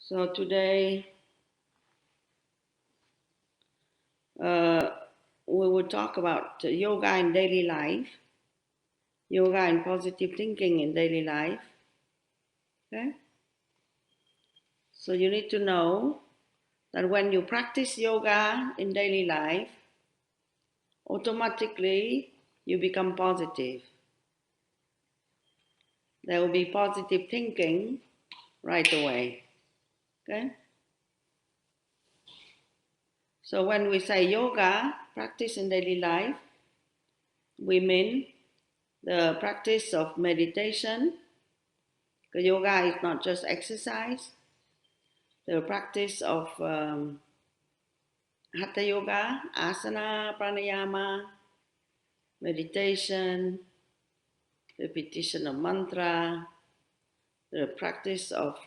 So today uh, we will talk about yoga in daily life, yoga and positive thinking in daily life. Okay, so you need to know that when you practice yoga in daily life, automatically you become positive. There will be positive thinking right away. Okay, so when we say yoga, practice in daily life, we mean the practice of meditation. Because yoga is not just exercise, the practice of hatha yoga, asana, pranayama, meditation, repetition of mantra, the practice of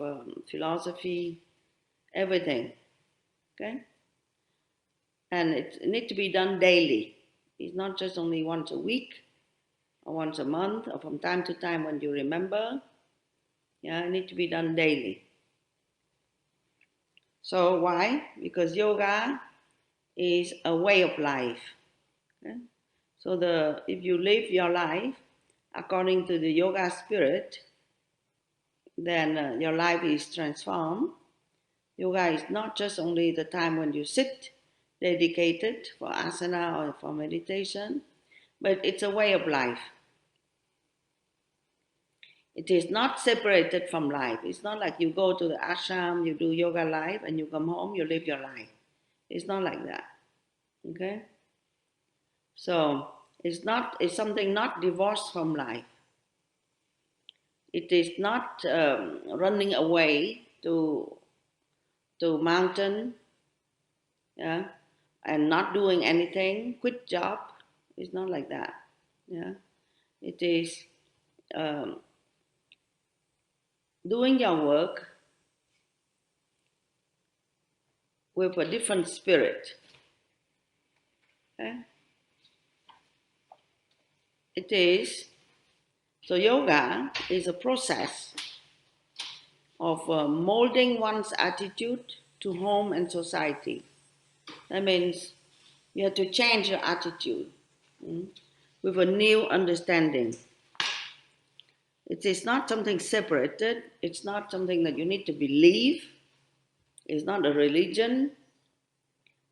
philosophy, everything. Okay, and it needs to be done daily. It's not just only once a week or once a month or from time to time when you remember. Yeah, it needs to be done daily. So why? Because yoga is a way of life. Okay? So if you live your life according to the yoga spirit, then your life is transformed. Yoga is not just only the time when you sit dedicated for asana or for meditation, but it's a way of life. It is not separated from life. It's not like you go to the ashram, you do yoga life, and you come home, you live your life. It's not like that. Okay? So it's something not divorced from life. It is not running away to mountain, yeah, and not doing anything, quit job. It's not like that. Yeah, it is um, doing your work with a different spirit. Okay? It is so. Yoga is a process of molding one's attitude to home and society. That means you have to change your attitude with a new understanding. It is not something separated. It's not something that you need to believe. It's not a religion.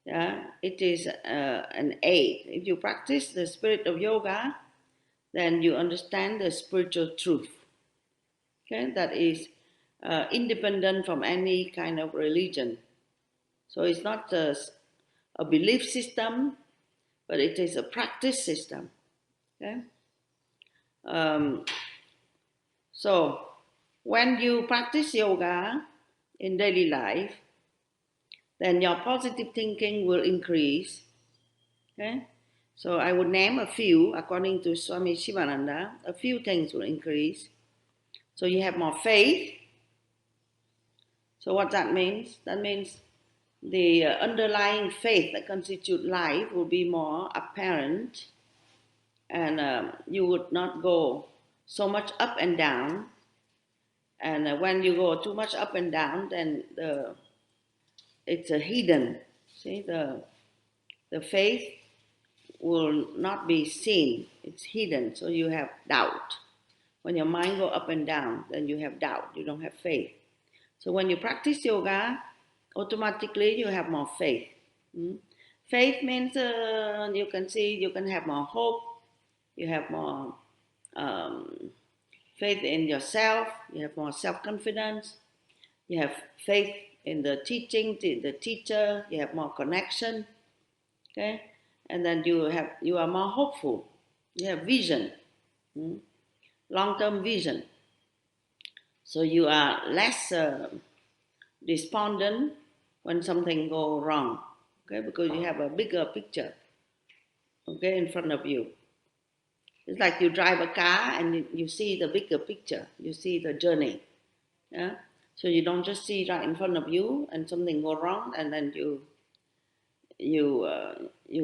Yeah, it is an aid. If you practice the spirit of yoga, then you understand the spiritual truth. Okay, that is independent from any kind of religion. So it's not a belief system, but it is a practice system. Okay. Um, so when you practice yoga in daily life, then your positive thinking will increase. Okay? So I would name a few, according to Swami Sivananda, a few things will increase. So you have more faith. So what that means? That means the underlying faith that constitute life will be more apparent, and you would not go so much up and down. And when you go too much up and down, then it's a hidden. See, the faith will not be seen. It's hidden, so you have doubt. When your mind go up and down, then you have doubt. You don't have faith. So when you practice yoga, automatically you have more faith. Mm. Faith means you can see, you can have more hope. You have more um, faith in yourself. You have more self-confidence. You have faith in the teaching, the teacher. You have more connection. Okay, and then you are more hopeful. You have vision, long-term vision. So you are less despondent when something go wrong. Okay, because you have a bigger picture. Okay, in front of you. It's like you drive a car and you see the bigger picture. You see the journey. Yeah. So you don't just see right in front of you and something go wrong and then you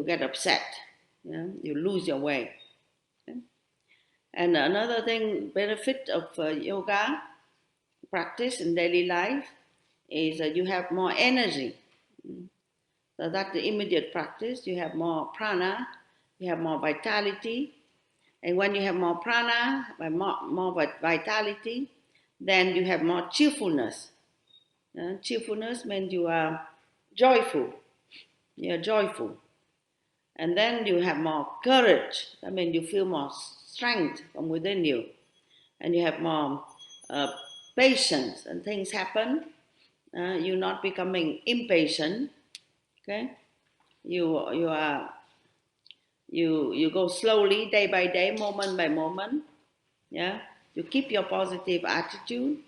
get upset. Yeah. You lose your way. Okay? And another thing benefit of yoga practice in daily life is you have more energy. So that's the immediate practice. You have more prana, you have more vitality. And when you have more prana, more vitality, then you have more cheerfulness. Cheerfulness means you are joyful. You're joyful. And then you have more courage. That means you feel more strength from within you. And you have more uh, patience, and things happen. You're not becoming impatient. Okay, you are you go slowly, day by day, moment by moment. Yeah, you keep your positive attitude,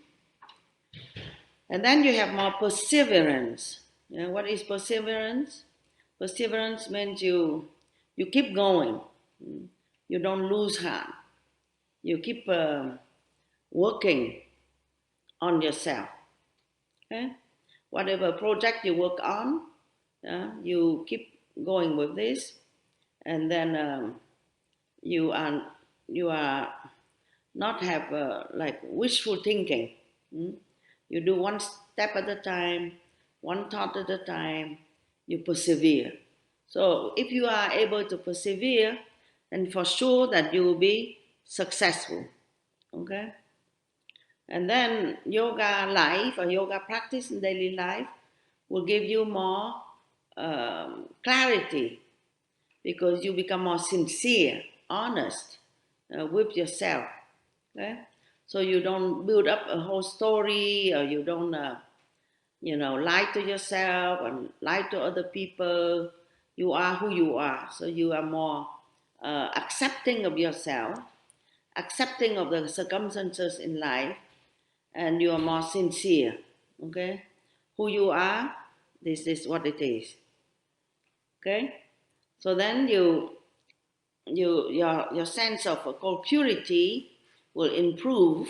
and then you have more perseverance. Yeah, what is perseverance? Perseverance means you keep going. You don't lose heart. You keep working on yourself. Okay? Whatever project you work on, you keep going with this, and then you are you are not have like wishful thinking. Mm? You do one step at a time, one thought at a time. You persevere. So if you are able to persevere, then for sure that you will be successful. Okay. And then yoga life or yoga practice in daily life will give you more clarity because you become more sincere, honest with yourself. Okay? So you don't build up a whole story, or you don't, lie to yourself and lie to other people. You are who you are. So you are more accepting of yourself, accepting of the circumstances in life, and you are more sincere. Okay? Who you are, this is what it is. Okay? So then your sense of purity will improve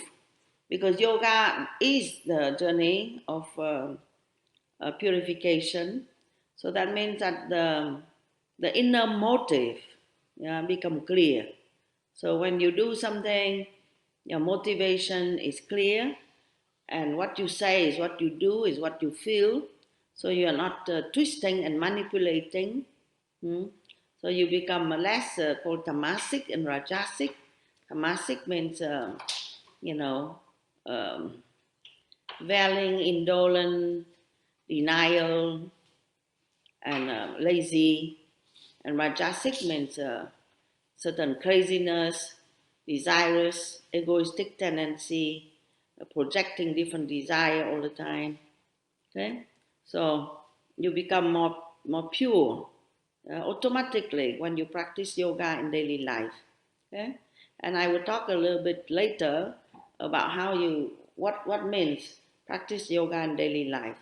because yoga is the journey of purification. So that means that the inner motive, yeah, become clear. So when you do something, your motivation is clear, and what you say is what you do, is what you feel. So you are not twisting and manipulating. Hmm? So you become less called tamasic and rajasic. Tamasic means, you know, um, veiling, indolent, denial, and lazy. And rajasic means certain craziness, desirous, egoistic tendency, projecting different desire all the time. Okay, so you become more pure automatically when you practice yoga in daily life. Okay, and I will talk a little bit later about how you what means practice yoga in daily life.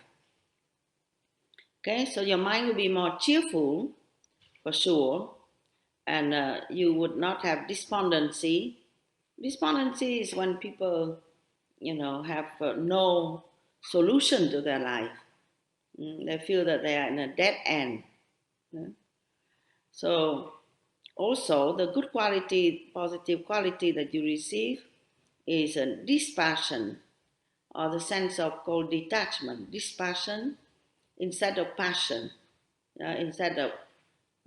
Okay, so your mind will be more cheerful for sure, and you would not have despondency. Despondency is when people, have no solution to their life. They feel that they are in a dead end. Yeah. So also the good quality, positive quality that you receive is a dispassion, or the sense of called detachment. Dispassion instead of passion, instead of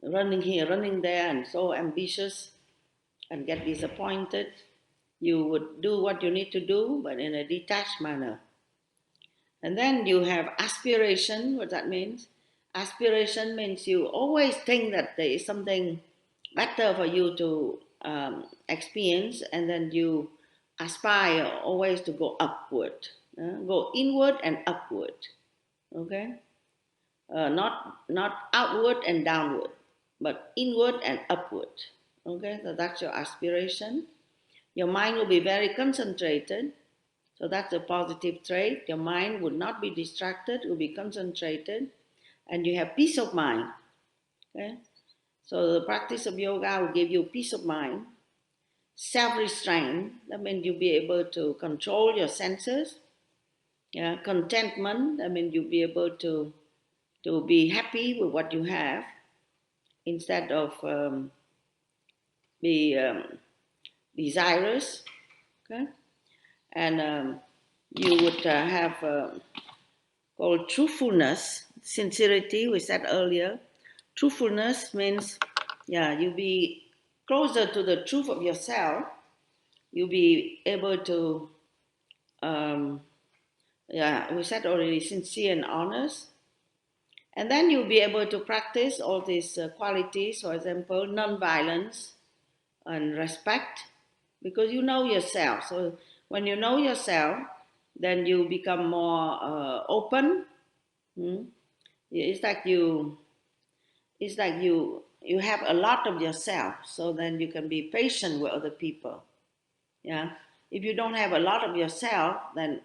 running here, running there, and so ambitious and get disappointed. You would do what you need to do, but in a detached manner. And then you have aspiration. What that means? Aspiration means you always think that there is something better for you to experience, and then you aspire always to go upward, go inward and upward. Okay, not outward and downward, but inward and upward. Okay, so that's your aspiration. Your mind will be very concentrated. So that's a positive trait. Your mind would not be distracted, will be concentrated, and you have peace of mind. Okay? So the practice of yoga will give you peace of mind, self-restraint. That means you'll be able to control your senses. Yeah, contentment. That means you'll be able to be happy with what you have instead of be desirous. Okay, and you would have called truthfulness, sincerity, we said earlier. Truthfulness means, yeah, you be closer to the truth of yourself. You'll be able to, um, yeah, we said already, sincere and honest. And then you'll be able to practice all these qualities, for example, non-violence and respect, because you know yourself. So when you know yourself, then you become more open. Hmm? It's like you have a lot of yourself, so then you can be patient with other people. Yeah, if you don't have a lot of yourself, then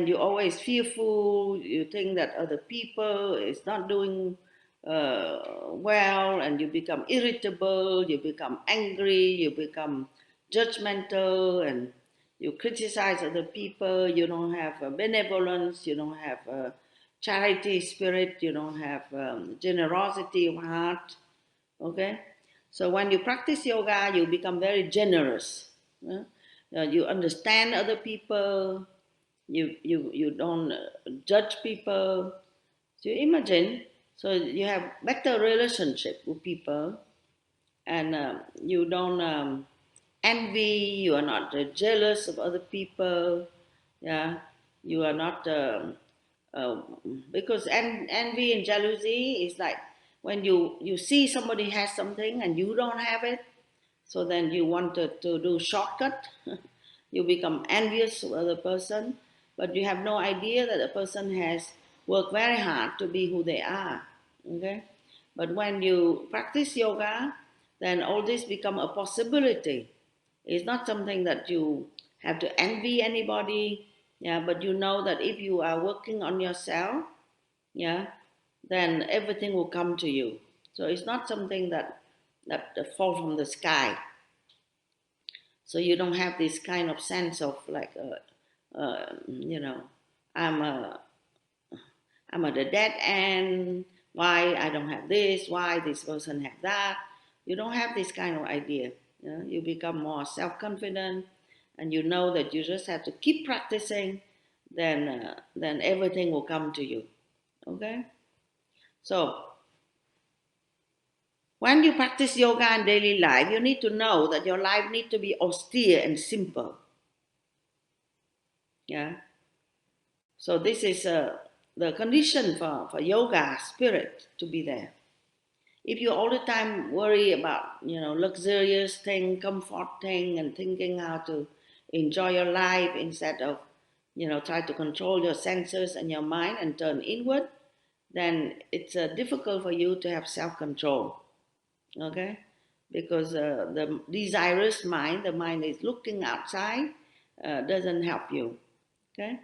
you're always fearful. You think that other people is not doing well, and you become irritable, you become angry, you become judgmental, and you criticize other people. You don't have benevolence, you don't have charity spirit, you don't have generosity of heart. Okay, so when you practice yoga, you become very generous. uh, you understand other people. You don't judge people. So you imagine, so you have better relationship with people, and you don't envy. You are not jealous of other people. Yeah, you are not uh, because envy and jealousy is like when you see somebody has something and you don't have it, so then you wanted to do shortcut. You become envious of other person, but you have no idea that the person has worked very hard to be who they are. Okay, but when you practice yoga, then all this become a possibility. It's not something that you have to envy anybody. Yeah, but you know that if you are working on yourself, yeah, then everything will come to you. So it's not something that fall from the sky. So you don't have this kind of sense of like, you know, I'm a, I'm at a dead end. Why I don't have this? Why this person have that? You don't have this kind of idea. You know? You become more self-confident, and you know that you just have to keep practicing. Then everything will come to you. Okay. So when you practice yoga in daily life, you need to know that your life need to be austere and simple. Yeah. So this is the condition for yoga spirit to be there. If you all the time worry about, luxurious thing, comfort thing, and thinking how to enjoy your life instead of, try to control your senses and your mind and turn inward, then it's difficult for you to have self-control. Okay, because the desirous mind, the mind is looking outside, doesn't help you. Okay,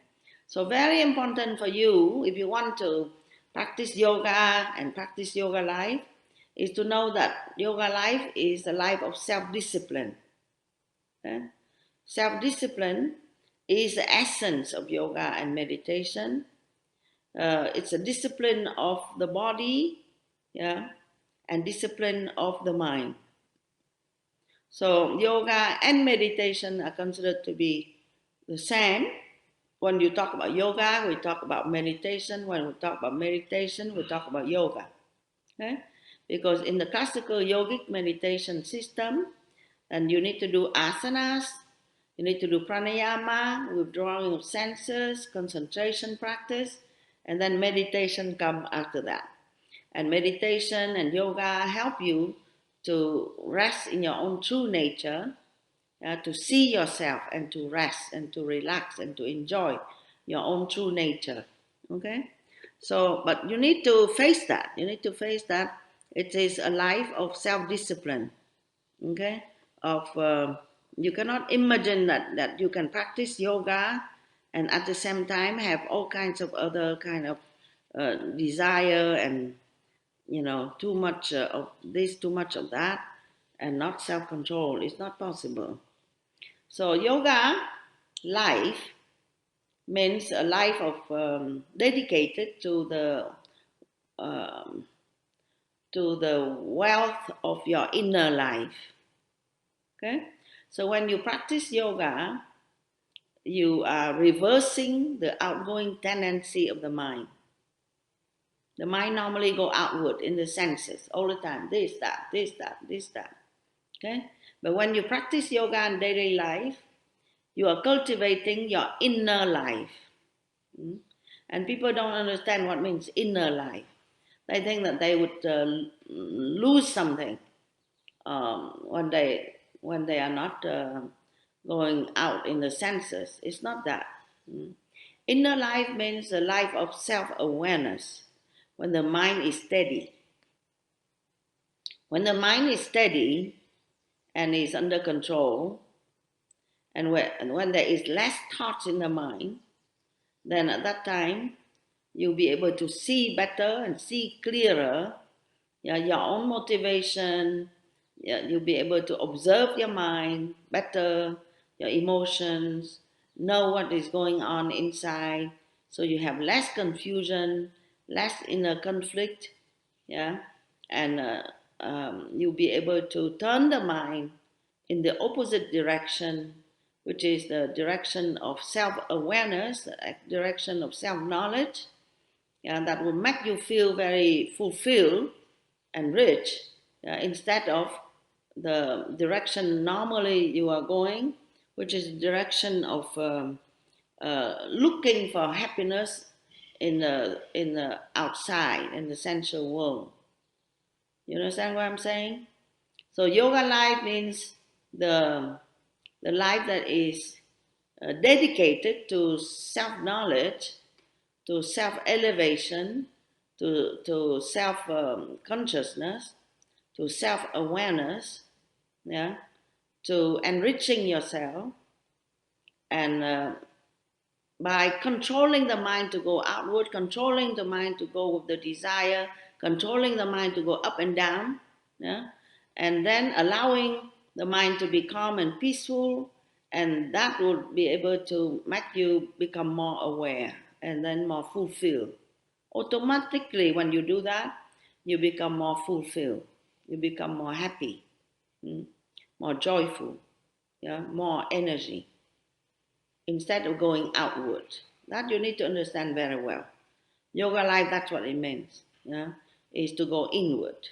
so very important for you if you want to practice yoga and practice yoga life is to know that yoga life is a life of self-discipline. Okay? Self-discipline is the essence of yoga and meditation. It's a discipline of the body, yeah, and discipline of the mind. So yoga and meditation are considered to be the same. When you talk about yoga, we talk about meditation. When we talk about meditation, we talk about yoga. Okay? Because in the classical yogic meditation system, and you need to do asanas, you need to do pranayama, withdrawing of senses, concentration practice, and then meditation come after that. And meditation and yoga help you to rest in your own true nature, to see yourself and to rest and to relax and to enjoy your own true nature. Okay? So, but you need to face that. You need to face that it is a life of self discipline. Okay? Of you cannot imagine that you can practice yoga and at the same time have all kinds of other kind of desire and too much of this, too much of that, and not self control. It's not possible. So yoga life means a life of dedicated um, to the wealth of your inner life. Okay, so when you practice yoga, you are reversing the outgoing tendency of the mind. The mind normally go outward in the senses all the time. This, that, this, that, this, that. Okay? But when you practice yoga in daily life, you are cultivating your inner life. Mm? And people don't understand what means inner life. They think that they would lose something when they are not going out in the senses. It's not that. Mm. Inner life means a life of self-awareness when the mind is steady. When the mind is steady and is under control, and when there is less thoughts in the mind, then at that time you'll be able to see better and see clearer, yeah, your own motivation. Yeah, you'll be able to observe your mind better, your emotions, know what is going on inside. So you have less confusion, less inner conflict, yeah, and you'll be able to turn the mind in the opposite direction, which is the direction of self-awareness, the direction of self-knowledge, and that will make you feel very fulfilled and rich, instead of the direction normally you are going, which is the direction of looking for happiness in the outside, in the sensual world. You understand what I'm saying? So yoga life means the life that is dedicated to self-knowledge, to self-elevation, to self-consciousness, to self-awareness, yeah, to enriching yourself, and by controlling the mind to go outward, controlling the mind to go with the desire, controlling the mind to go up and down, yeah, and then allowing the mind to be calm and peaceful, and that will be able to make you become more aware and then more fulfilled. Automatically, when you do that, you become more fulfilled, you become more happy, mm, more joyful, yeah, more energy, instead of going outward. That you need to understand very well. Yoga life, that's what it means, yeah, is to go inward.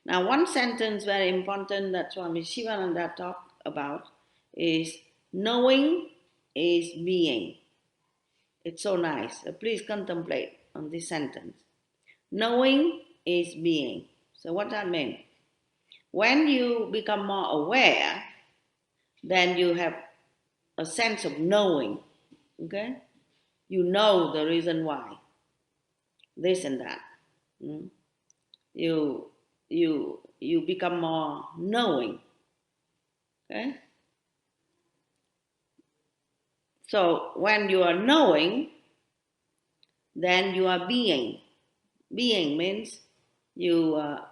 Now, one sentence very important that Swami Sivananda talked about is knowing is being. It's so nice. Please contemplate on this sentence. Knowing is being. So what that mean? When you become more aware, then you have a sense of knowing. Okay? You know the reason why. This and that. Mm? You you become more knowing. Okay? So when you are knowing, then you are being. Being means you are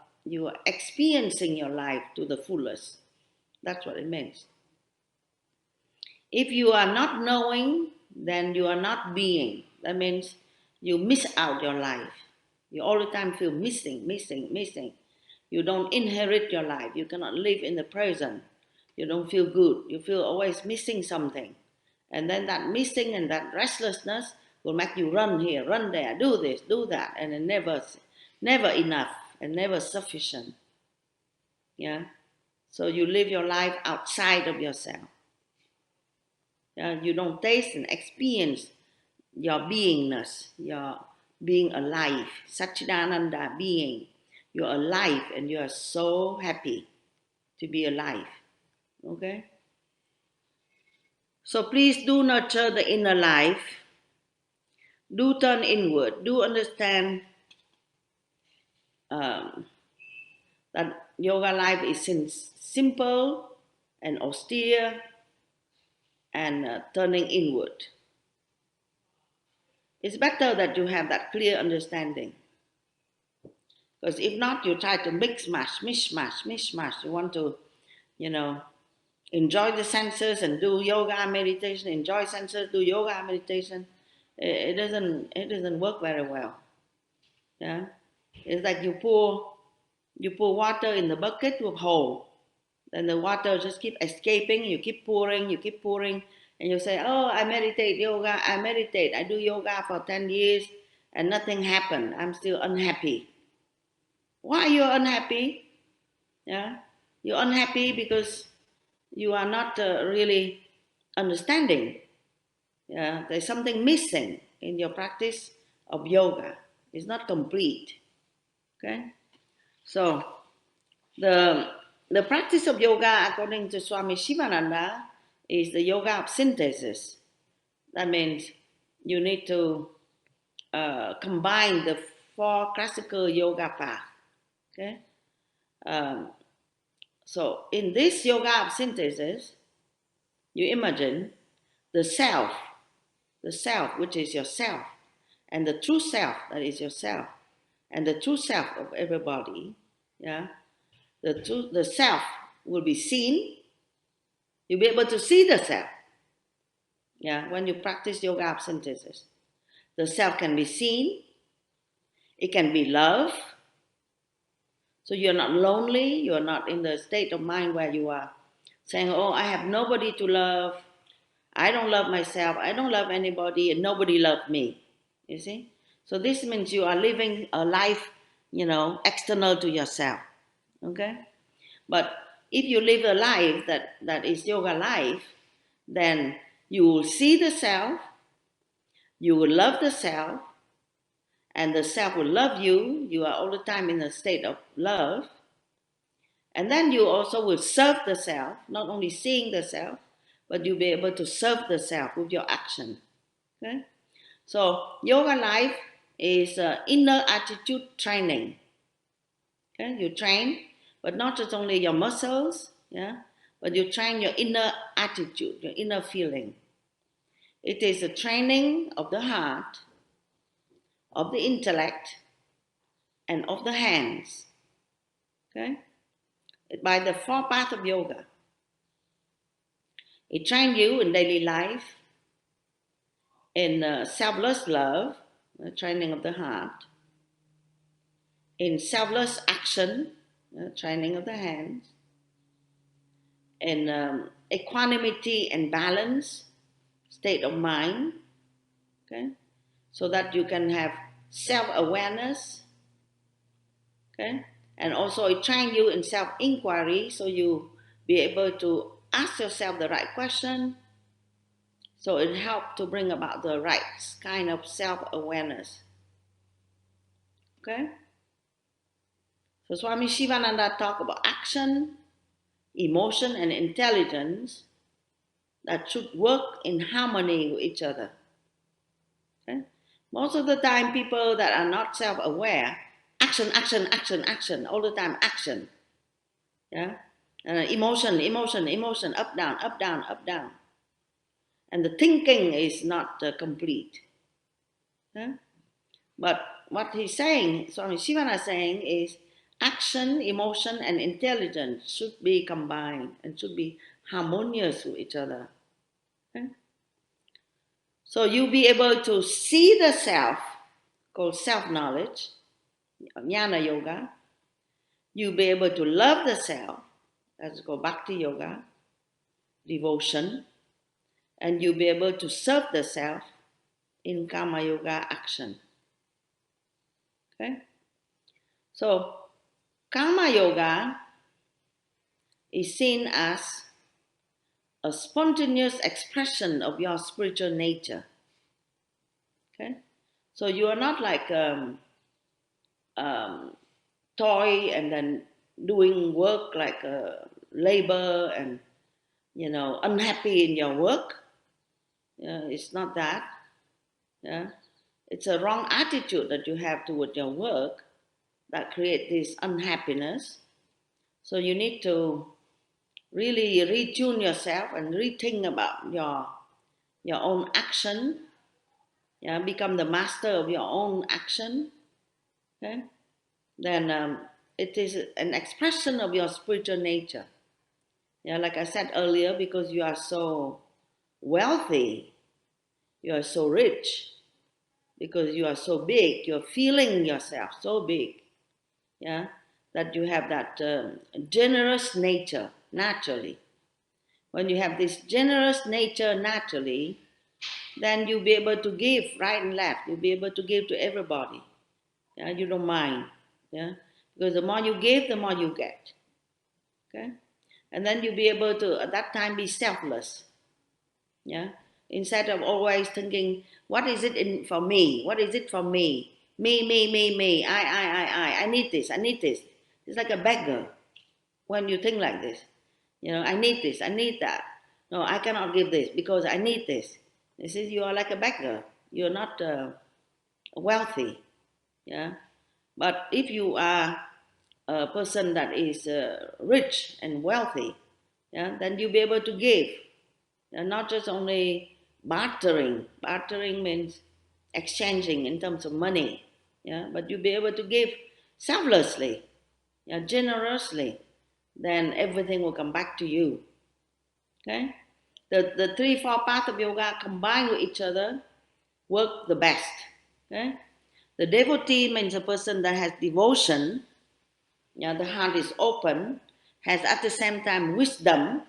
experiencing your life to the fullest. That's what it means. If you are not knowing, then you are not being. That means you miss out your life. You all the time feel missing, missing, missing. You don't inherit your life. You cannot live in the present. You don't feel good. You feel always missing something. And then that missing and that restlessness will make you run here, run there, do this, do that, and it never enough and never sufficient. Yeah. So you live your life outside of yourself. You don't taste and experience your beingness, your being alive, Satchidananda being. You're alive and you are so happy to be alive. Okay? So please do nurture the inner life. Do turn inward. Do understand um, that yoga life is simple and austere and turning inward. It's better that you have that clear understanding. Because if not, you try to mishmash, mishmash, mishmash. You want to, you know, enjoy the senses and do yoga meditation, enjoy senses, do yoga meditation. It doesn't work very well. Yeah. It's like you pour water in the bucket with hole. Then the water just keep escaping, you keep pouring, And you say, oh, I meditate yoga, I meditate, I do yoga for 10 years and nothing happened. I'm still unhappy. Why are you unhappy? Yeah, you're unhappy because you are not really understanding. Yeah, there's something missing in your practice of yoga. It's not complete. Okay, so the the practice of yoga, according to Swami Sivananda, is the yoga of synthesis. That means you need to combine the four classical yoga paths. Okay, um, so in this yoga of synthesis, you imagine the self, which is yourself, and the true self, that is yourself, and the true self of everybody. Yeah, the self will be seen. You'll be able to see the self. Yeah, when you practice yoga of synthesis, the self can be seen. It can be loved. So you're not lonely. You're not in the state of mind where you are saying, "Oh, I have nobody to love. I don't love myself. I don't love anybody, and nobody loves me." You see? So this means you are living a life, external to yourself. Okay? But if you live a life that is yoga life, then you will see the self, you will love the self, and the self will love you. You are all the time in a state of love. And then you also will serve the self, not only seeing the self, but you'll be able to serve the self with your action. Okay? So yoga life is inner attitude training. Okay, you train, but not just only your muscles, yeah, but you train your inner attitude, your inner feeling. It is a training of the heart, of the intellect, and of the hands. Okay, by the four paths of yoga. It trains you in daily life, in selfless love, the training of the heart, in selfless action, training of the hands, in equanimity and balance, state of mind, okay, so that you can have self-awareness, okay, and also it trains you in self-inquiry, so you be able to ask yourself the right question, so it helps to bring about the right kind of self-awareness, okay. So Swami Shivananda talked about action, emotion, and intelligence that should work in harmony with each other. Okay? Most of the time, people that are not self-aware, action, action, action, action, all the time, action. Yeah, emotion, emotion, emotion, up, down, up, down, up, down, and the thinking is not complete. Yeah? But what he's saying, Swami Shivana is saying, is action, emotion, and intelligence should be combined and should be harmonious with each other. Okay? So you'll be able to see the self, called self-knowledge, jnana yoga. You'll be able to love the self, let's go bhakti yoga, devotion, and you'll be able to serve the self in karma yoga action. Okay? So karma yoga is seen as a spontaneous expression of your spiritual nature. Okay? So you are not like um, toy and then doing work like labor and unhappy in your work. It's not that. Yeah, it's a wrong attitude that you have toward your work that create this unhappiness. So you need to really retune yourself and rethink about your own action. Yeah, become the master of your own action. Okay, then it is an expression of your spiritual nature. Yeah, like I said earlier, because you are so wealthy, you are so rich, because you are so big, you're feeling yourself so big, yeah, that you have that generous nature naturally. When you have this generous nature naturally, then you'll be able to give right and left. You'll be able to give to everybody. Yeah, you don't mind. Yeah, because the more you give, the more you get. Okay, and then you'll be able to at that time be selfless. Yeah, instead of always thinking, what is it in for me? What is it for me? Me. I need this. I need this. It's like a beggar when you think like this. You know, I need this. I need that. No, I cannot give this because I need this. This is you are like a beggar. You're not wealthy. Yeah, but if you are a person that is rich and wealthy, yeah, then you'll be able to give. Not just only bartering. Bartering means exchanging in terms of money. Yeah, but you'll be able to give selflessly, yeah, generously. Then everything will come back to you. Okay, the three four paths of yoga combined with each other work the best. Okay, the devotee means a person that has devotion. Yeah, the heart is open, has at the same time wisdom.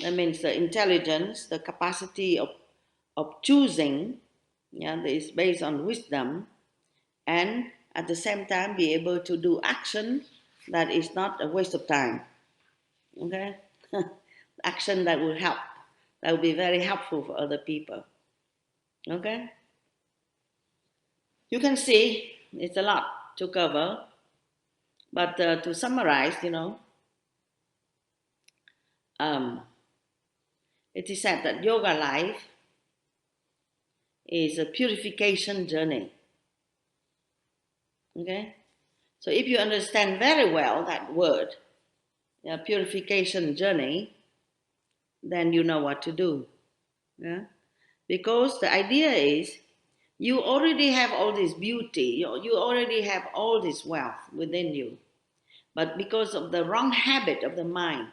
That means the intelligence, the capacity of choosing. Yeah, that is based on wisdom, and at the same time be able to do action that is not a waste of time. Okay, action that will help, that will be very helpful for other people. Okay, you can see it's a lot to cover, but to summarize, um, it is said that yoga life is a purification journey. Okay, so if you understand very well that word, purification journey, then you know what to do. Yeah, because the idea is you already have all this beauty, you already have all this wealth within you, but because of the wrong habit of the mind,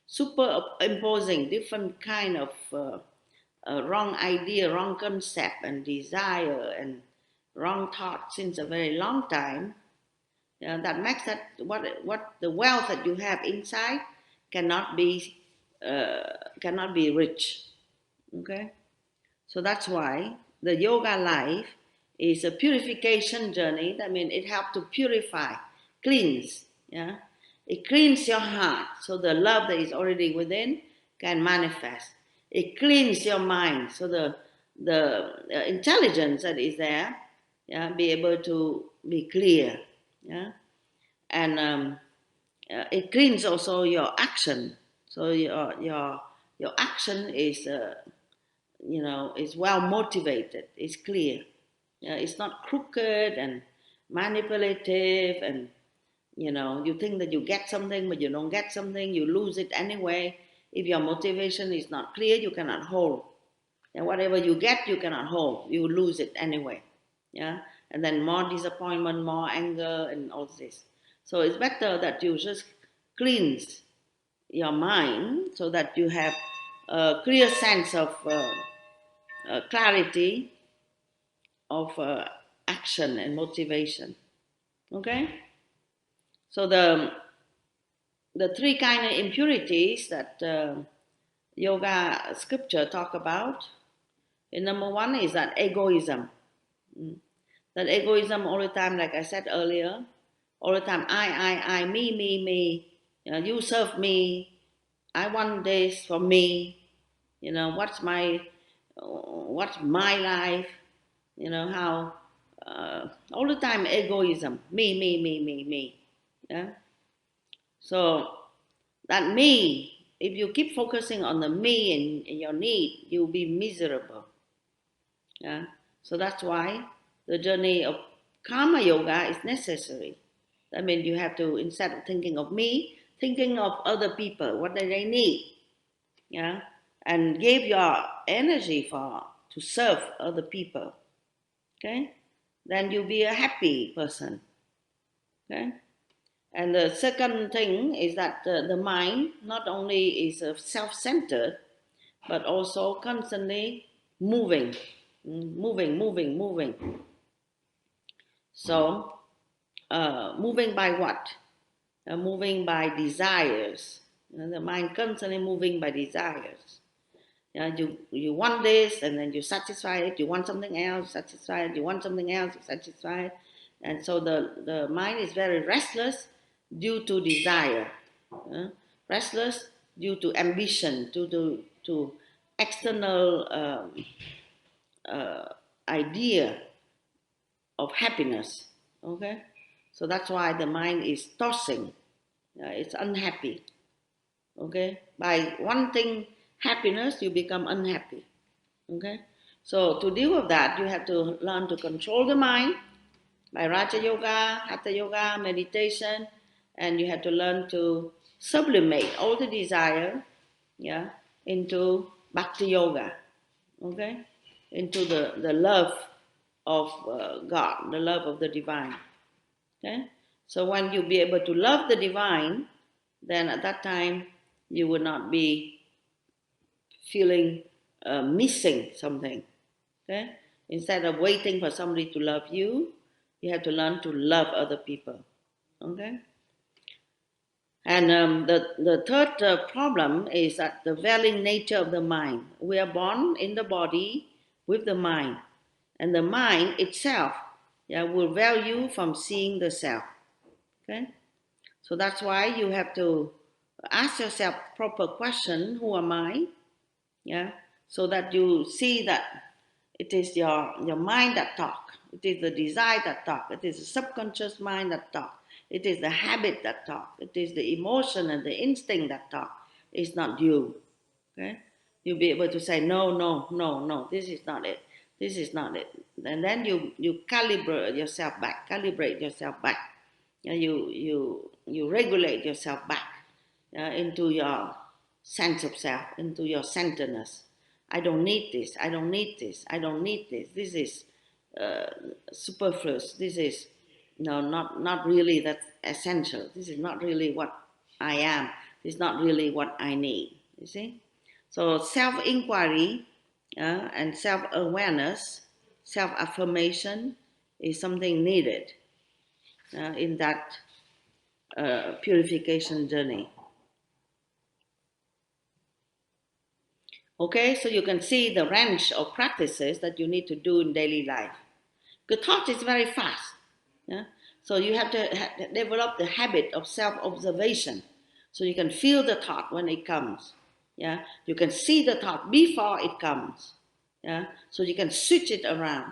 superimposing different kind of wrong idea, wrong concept and desire and wrong thought since a very long time, that makes that what the wealth that you have inside cannot be uh, cannot be rich. Okay, so that's why the yoga life is a purification journey. That means it helps to purify, cleanse. Yeah, it cleans your heart so the love that is already within can manifest. It cleans your mind so the intelligence that is there, yeah, be able to be clear. Yeah, and it cleans also your action. So your action is is well motivated. It's clear. It's not crooked and manipulative, and you think that you get something but you don't get something. You lose it anyway. If your motivation is not clear, you cannot hold. And whatever you get, you cannot hold. You lose it anyway. Yeah, and then more disappointment, more anger, and all this. So it's better that you just cleanse your mind so that you have a clear sense of clarity of action and motivation. Okay, so the three kind of impurities that yoga scripture talk about. And number one is that egoism. Mm. That egoism all the time, like I said earlier, all the time, I, me. You serve me. I want this for me. What's my life? How all the time egoism, me. Yeah. So that me, if you keep focusing on the me and your need, you'll be miserable. Yeah. So that's why the journey of karma yoga is necessary. That means you have to, instead of thinking of me, thinking of other people, what do they need? Yeah. And give your energy for to serve other people. Okay. Then you'll be a happy person. Okay. And the second thing is that the mind not only is self-centered, but also constantly moving, moving. So, moving by what? Moving by desires. The mind constantly moving by desires. You want this, and then you satisfy it. You want something else, satisfy it. You want something else, satisfy it. And so the mind is very restless due to desire, restless due to ambition, to external uh, idea of happiness. Okay, so that's why the mind is tossing. It's unhappy. Okay, by wanting happiness, you become unhappy. Okay, so to deal with that, you have to learn to control the mind by Raja Yoga, Hatha Yoga, meditation, and you have to learn to sublimate all the desire, yeah, into Bhakti Yoga, okay, into the love of God, the love of the divine. Okay, so when you be able to love the divine, then at that time you will not be feeling missing something. Okay, instead of waiting for somebody to love you, you have to learn to love other people. Okay, and the third problem is that the very nature of the mind. We are born in the body with the mind, and the mind itself, yeah, will value from seeing the self. Okay, so that's why you have to ask yourself proper question: Who am I? Yeah, so that you see that it is your mind that talk. It is the desire that talk. It is the subconscious mind that talk. It is the habit that talk. It is the emotion and the instinct that talk. It's not you. Okay, you'll be able to say no, no, no, no. This is not it. This is not it. And then you calibrate yourself back. Calibrate yourself back. You regulate yourself back into your sense of self, into your centeredness. I don't need this. I don't need this. I don't need this. This is uh, superfluous. This is no, not really that essential. This is not really what I am. This is not really what I need. You see, so self-inquiry and self-awareness, self-affirmation is something needed in that purification journey. Okay, so you can see the range of practices that you need to do in daily life. The thought is very fast. Yeah? So you have to develop the habit of self-observation. So you can feel the thought when it comes. Yeah, you can see the thought before it comes. Yeah, so you can switch it around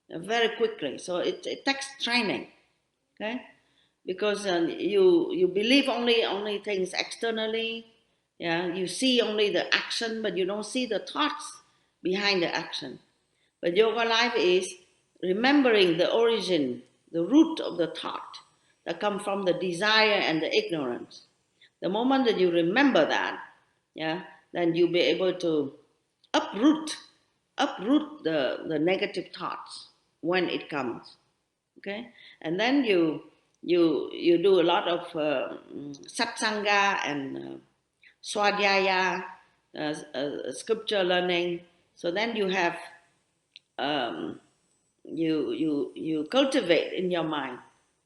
very quickly. So it takes training. Okay, because you believe only things externally. Yeah, you see only the action, but you don't see the thoughts behind the action. But yoga life is remembering the origin, the root of the thought that come from the desire and the ignorance. The moment that you remember that, yeah, then you'll be able to uproot, uproot the negative thoughts when it comes. Okay, and then you do a lot of satsanga and swadhyaya, scripture learning. So then you have um, you cultivate in your mind,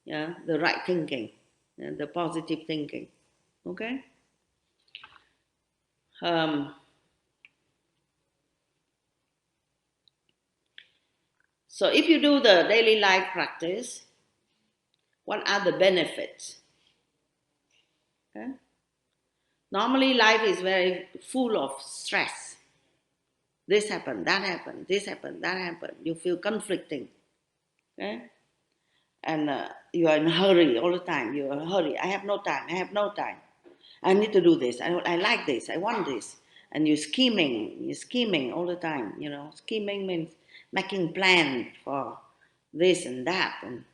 yeah, the right thinking, the positive thinking. Okay. Um, so if you do the daily life practice, what are the benefits? Okay? Normally, life is very full of stress. This happened, that happened, this happened, that happened. You feel conflicting. Okay? And you are in a hurry all the time. You are in a hurry. I have no time. I have no time. I need to do this. I like this. I want this. And you're scheming. You're scheming all the time. You know, scheming means making plans for this and that, and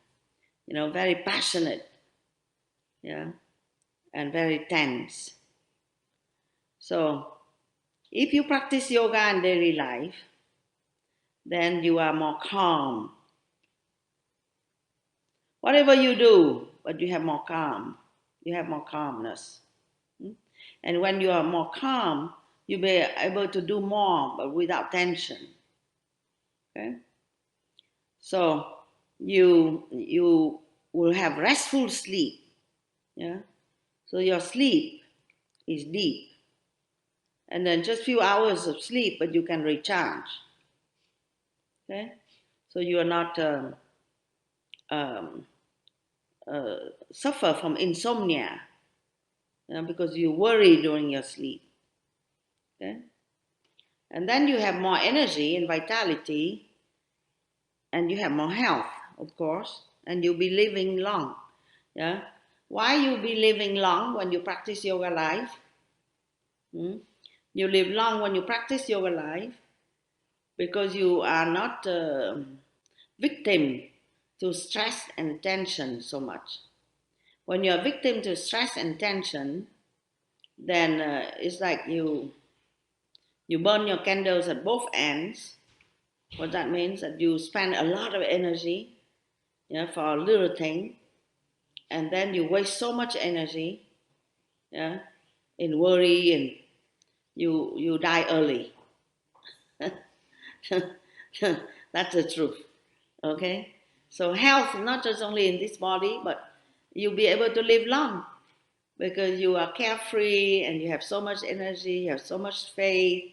very passionate. Yeah, and very tense. So, if you practice yoga in daily life, then you are more calm. Whatever you do, but you have more calm. You have more calmness. Hmm? And when you are more calm, you'll be able to do more, but without tension. Okay? So you will have restful sleep. Yeah. So your sleep is deep. And then just few hours of sleep, but you can recharge. Okay, so you are not um, uh, suffer from insomnia, because you worry during your sleep. Okay, and then you have more energy and vitality, and you have more health, of course, and you'll be living long. Yeah, why you be living long when you practice yoga life? Hmm? You live long when you practice yoga life because you are not victim to stress and tension so much. When you're victim to stress and tension, then it's like you burn your candles at both ends. What that means that you spend a lot of energy, for a little thing, and then you waste so much energy, yeah, in worry, and you die early. That's the truth. Okay, so health not just only in this body, but you'll be able to live long because you are carefree and you have so much energy, you have so much faith,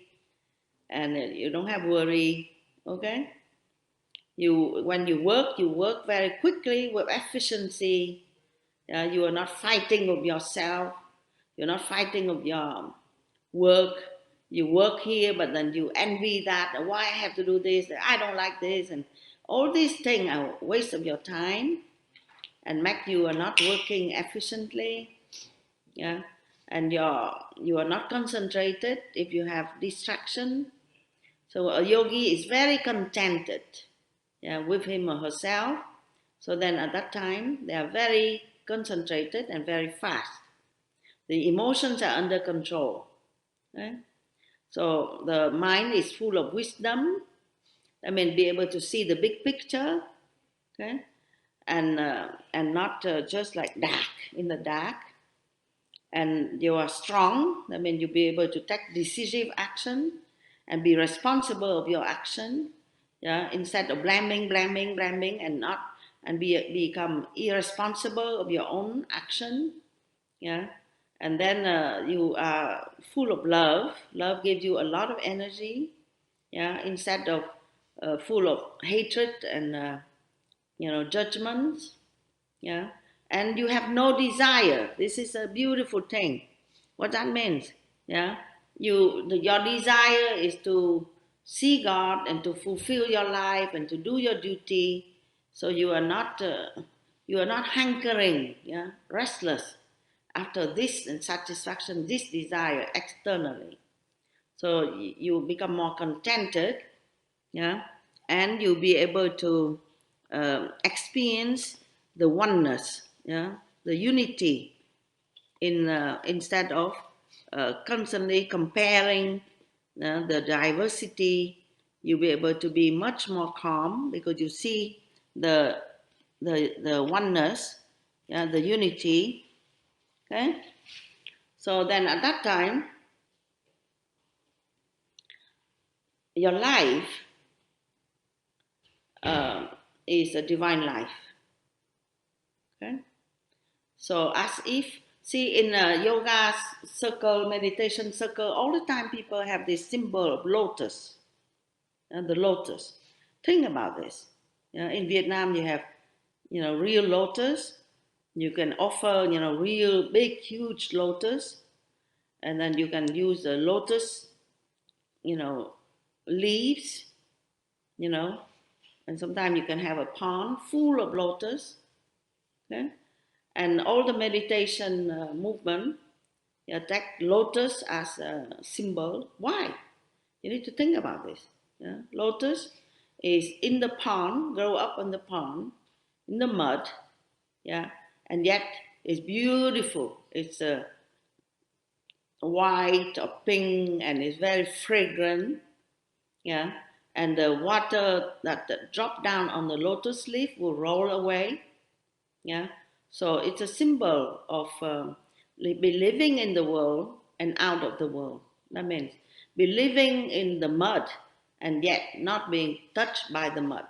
and you don't have worry. Okay, when you work very quickly with efficiency. You are not fighting with yourself. You're not fighting with your work. You work here, but then you envy that. Why I have to do this? I don't like this, and all these things are a waste of your time and make you are not working efficiently. Yeah, and you are not concentrated if you have distraction. So a yogi is very contented, yeah, with him or herself. So then at that time they are very concentrated and very fast. The emotions are under control. Okay? So the mind is full of wisdom. I mean, be able to see the big picture, okay, and not just like dark in the dark. And you are strong. I mean, you'll be able to take decisive action and be responsible of your action. Yeah, instead of blaming, and not and become irresponsible of your own action. Yeah, and then you are full of love. Love gives you a lot of energy. Yeah, instead of full of hatred and judgments. Yeah, and you have no desire. This is a beautiful thing. What that means? Yeah, your desire is to see God and to fulfill your life and to do your duty. So you are not hankering, yeah, restless after this and satisfaction, this desire externally. So you become more contented, yeah, and you'll be able to experience the oneness, yeah, the unity instead of constantly comparing the diversity. You'll be able to be much more calm because you see the the oneness, yeah, the unity. Okay, so then at that time your life uh, is a divine life. Okay, so as if, see, in a yoga circle, meditation circle, all the time people have this symbol of lotus, and the lotus. Think about this. In Vietnam, you have, real lotus. You can offer, real big, huge lotus, and then you can use the lotus, you know, leaves, you know, and sometimes you can have a pond full of lotus. Okay? And all the meditation movement, take lotus as a symbol. Why? You need to think about this. Yeah? Lotus is in the pond, grow up in the pond, in the mud, yeah, and yet it's beautiful. It's white or pink, and it's very fragrant, yeah. And the water that drop down on the lotus leaf will roll away, yeah. So it's a symbol of be living in the world and out of the world. That means be living in the mud and yet not being touched by the mud.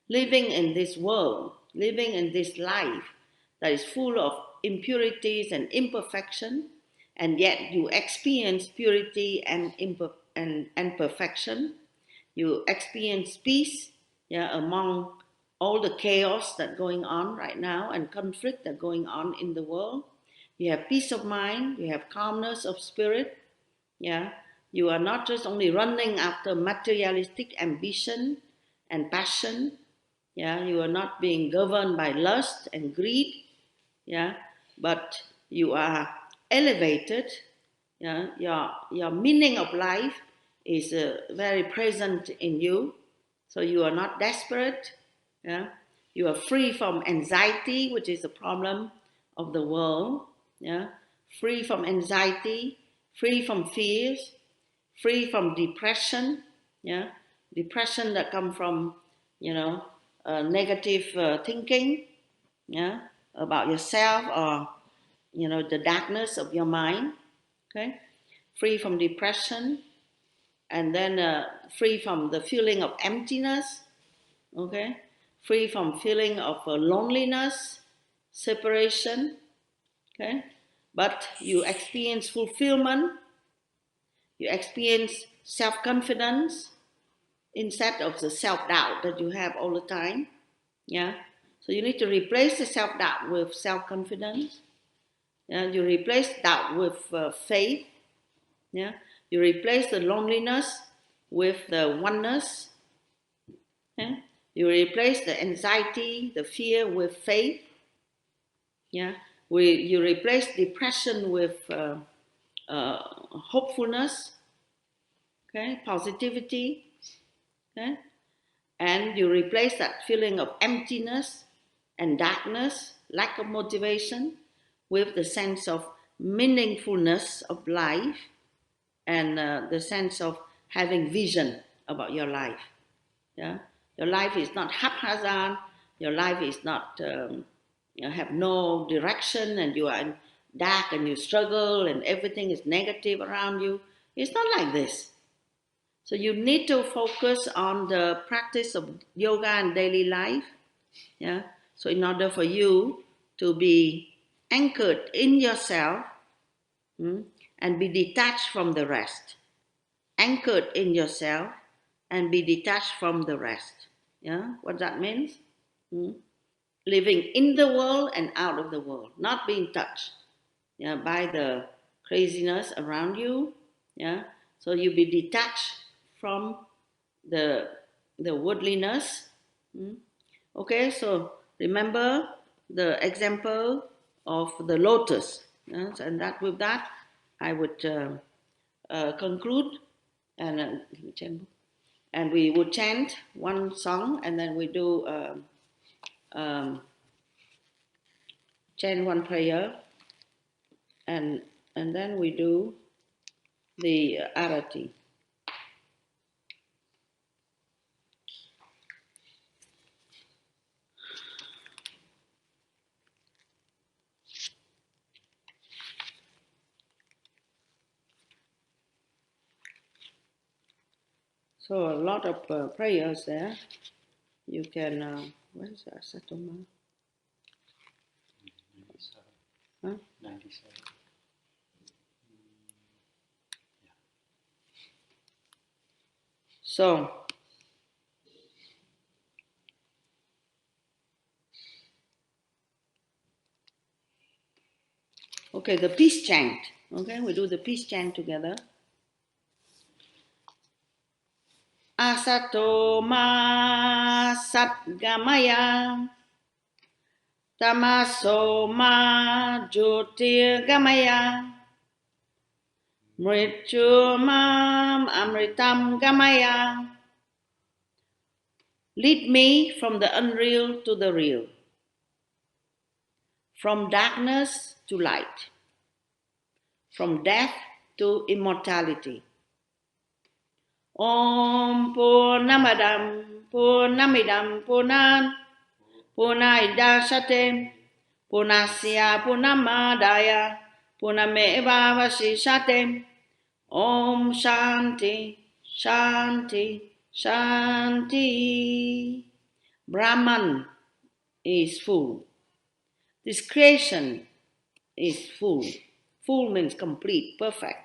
Living in this world, living in this life that is full of impurities and imperfection, and yet you experience purity and perfection. You experience peace, yeah, among all the chaos that's going on right now and conflict that's going on in the world. You have peace of mind, you have calmness of spirit, yeah. You are not just only running after materialistic ambition and passion, yeah. You are not being governed by lust and greed, yeah, but you are elevated, yeah. Your meaning of life is very present in you, so you are not desperate, yeah. You are free from anxiety, which is a problem of the world, yeah. Free from anxiety, free from fears, free from depression, yeah. Depression that come from, negative thinking, yeah, about yourself, or the darkness of your mind, okay. Free from depression, and then free from the feeling of emptiness, okay. Free from feeling of loneliness, separation, okay. But you experience fulfillment, you experience self-confidence instead of the self-doubt that you have all the time, yeah. So you need to replace the self-doubt with self-confidence. Yeah, you replace doubt with faith. Yeah, you replace the loneliness with the oneness. Yeah, you replace the anxiety, the fear with faith. Yeah, you replace depression with hopefulness. Okay, positivity. Okay, and you replace that feeling of emptiness and darkness, lack of motivation, with the sense of meaningfulness of life, and the sense of having vision about your life. Yeah, your life is not haphazard. Your life is not have no direction, and you are in dark and you struggle, and everything is negative around you. It's not like this. So you need to focus on the practice of yoga and daily life. Yeah. So in order for you to be anchored in yourself, and be detached from the rest, anchored in yourself and be detached from the rest. Yeah, what that means? Living in the world and out of the world, not being touched, yeah, by the craziness around you. Yeah, so you be detached from the worldliness. Okay, so remember the example of the lotus. Yes, and that with that, I would conclude, and we would chant one song, and then we do um, chant one prayer, and then we do the arati. So a lot of prayers there. You can, what is that, Satoma? 97. Huh? 97. So, okay, the peace chant. Okay, we do the peace chant together. Asato ma satgamaya, tamaso ma jyotirgamaya, mrityumam amritam gamaya. Lead me from the unreal to the real, from darkness to light, from death to immortality. Om Purnamadam Purnamidam Purnidashate Purnasya Purnamadaya Purnameva Vasishate. Om Shanti Shanti Shanti. Brahman is full. This creation is full. Full means complete, perfect.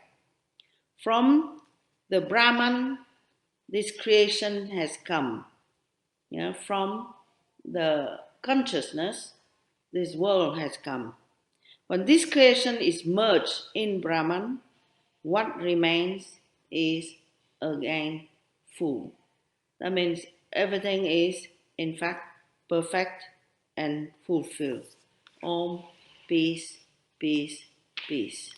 From the Brahman, this creation has come. From the consciousness, this world has come. When this creation is merged in Brahman, what remains is again full. That means everything is, in fact, perfect and fulfilled. Om, peace, peace, peace.